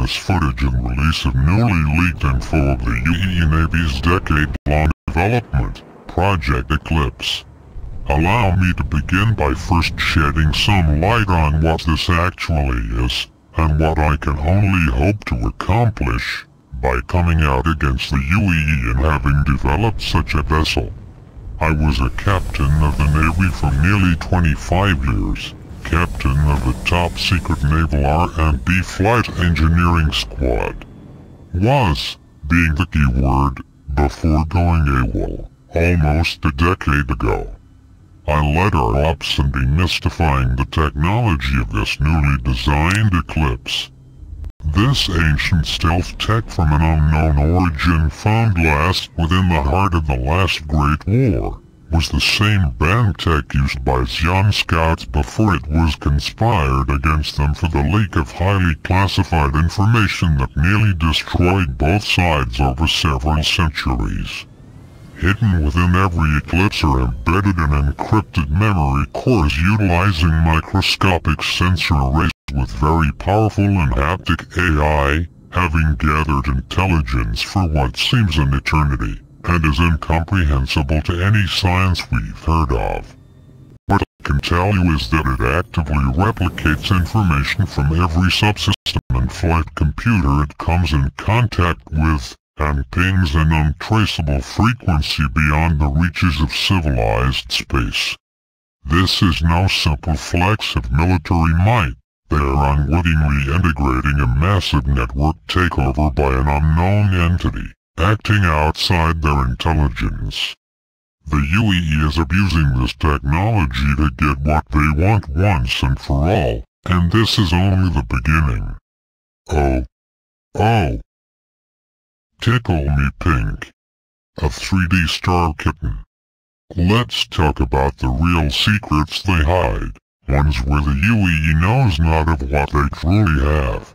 this footage and release of newly leaked info of the U.E.E. Navy's decade-long development, Project Eclipse. Allow me to begin by first shedding some light on what this actually is, and what I can only hope to accomplish by coming out against the U.E.E. and having developed such a vessel. I was a captain of the Navy for nearly 25 years, captain of the top-secret Naval R&D Flight Engineering Squad. Was, being the key word, before going AWOL, almost a decade ago. I led our ops in demystifying the technology of this newly designed Eclipse. This ancient stealth tech from an unknown origin found last within the heart of the last Great War was the same band tech used by Xi'an scouts before it was conspired against them for the leak of highly classified information that nearly destroyed both sides over several centuries. Hidden within every Eclipse are embedded and encrypted memory cores utilizing microscopic sensor arrays with very powerful and haptic AI, having gathered intelligence for what seems an eternity, and is incomprehensible to any science we've heard of. What I can tell you is that it actively replicates information from every subsystem and flight computer it comes in contact with, and pings an untraceable frequency beyond the reaches of civilized space. This is no simple flex of military might. They are unwittingly integrating a massive network takeover by an unknown entity, acting outside their intelligence. The U.E.E. is abusing this technology to get what they want once and for all, and this is only the beginning. Oh. Tickle me pink. A 3D star kitten. Let's talk about the real secrets they hide, ones where the U.E.E. knows not of what they truly have.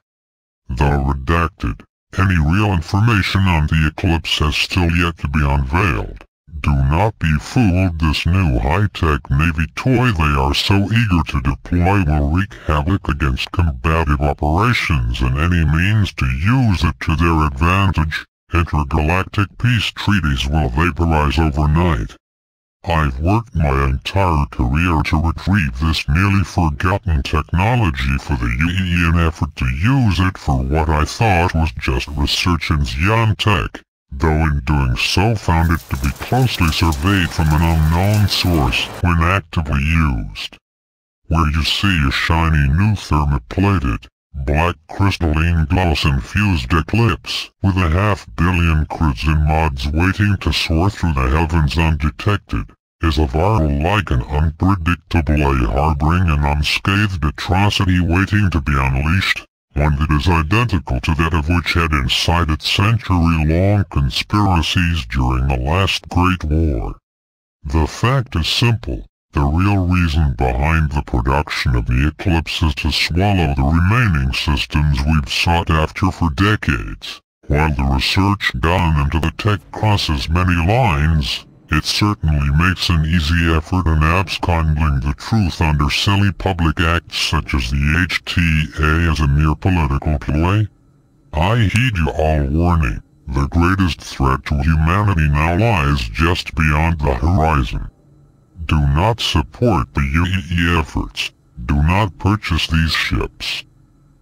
Though redacted, any real information on the Eclipse has still yet to be unveiled. Do not be fooled, this new high-tech Navy toy they are so eager to deploy will wreak havoc against combative operations, and any means to use it to their advantage. Intergalactic peace treaties will vaporize overnight. I've worked my entire career to retrieve this nearly forgotten technology for the U.E.E. in an effort to use it for what I thought was just research in Xi'an tech, though in doing so found it to be closely surveyed from an unknown source when actively used. Where you see a shiny new thermoplated, black crystalline gloss-infused Eclipse, with 500 million crids and mods waiting to soar through the heavens undetected, is a viral-like and unpredictable harboring an unscathed atrocity waiting to be unleashed, one that is identical to that of which had incited century-long conspiracies during the last Great War. The fact is simple. The real reason behind the production of the Eclipse is to swallow the remaining systems we've sought after for decades. While the research gone into the tech crosses many lines, it certainly makes an easy effort in absconding the truth under silly public acts such as the HTA as a mere political ploy. I heed you all warning. The greatest threat to humanity now lies just beyond the horizon. Do not support the U.E.E. efforts. Do not purchase these ships.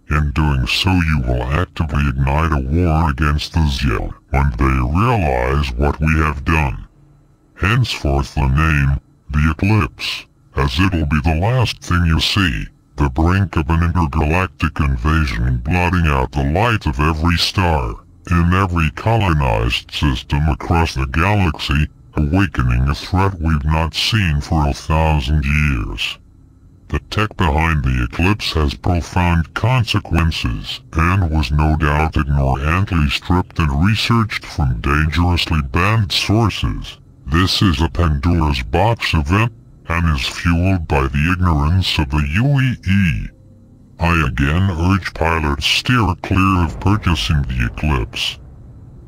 In doing so you will actively ignite a war against the Xi'an when they realize what we have done. Henceforth the name, the Eclipse, as it'll be the last thing you see, the brink of an intergalactic invasion blotting out the light of every star, in every colonized system across the galaxy, awakening a threat we've not seen for 1,000 years. The tech behind the Eclipse has profound consequences, and was no doubt ignorantly stripped and researched from dangerously banned sources. This is a Pandora's box event, and is fueled by the ignorance of the U.E.E. I again urge pilots steer clear of purchasing the Eclipse.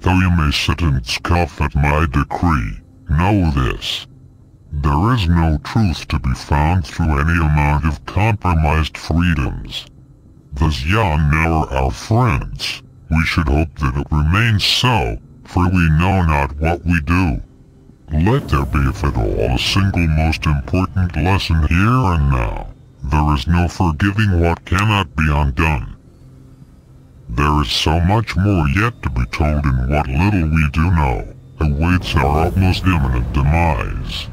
Though you may sit and scoff at my decree, know this. There is no truth to be found through any amount of compromised freedoms. Thus young now are our friends. We should hope that it remains so, for we know not what we do. Let there be, if at all, a single most important lesson here and now. There is no forgiving what cannot be undone. There is so much more yet to be told, and what little we do know awaits our utmost imminent demise.